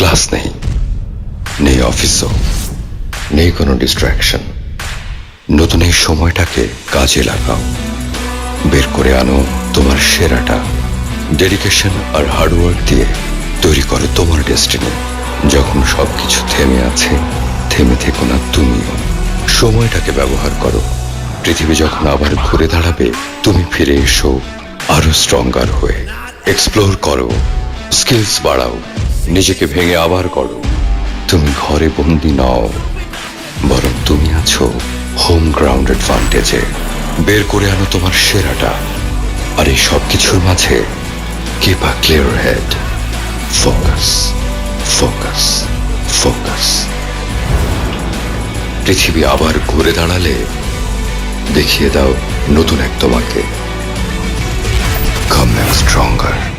Class নেই, নেই অফিসও, নেই কোনো ডিস্ট্রাকশন। নতুন এই সময়টাকে কাজে লাগাও, বের করে আনো তোমার সেরাটা। ডেডিকেশন আর হার্ডওয়ার্ক দিয়ে তৈরি করো তোমার ডেস্টিনি। যখন সবকিছু থেমে আছে, থেমে থেকো না তুমিও। সময়টাকে ব্যবহার করো। পৃথিবী যখন আবার ঘুরে দাঁড়াবে, তুমি ফিরে এসো আরো স্ট্রঙ্গার হয়ে। এক্সপ্লোর করো, স্কিলস বাড়াও, নিজেকে ভেঙে আবার করো। তুমি ঘরে বন্দি নও, বরং তুমি আছো হোম গ্রাউন্ড অ্যাডভান্টেজে। বের করে আনো তোমার সেরাটা। আর এই সব কিছুর মাঝে keep a clear head. Focus, focus, focus. পৃথিবী আবার ঘুরে দাঁড়ালে দেখিয়ে দাও নতুন এক তোমাকে। Come back stronger.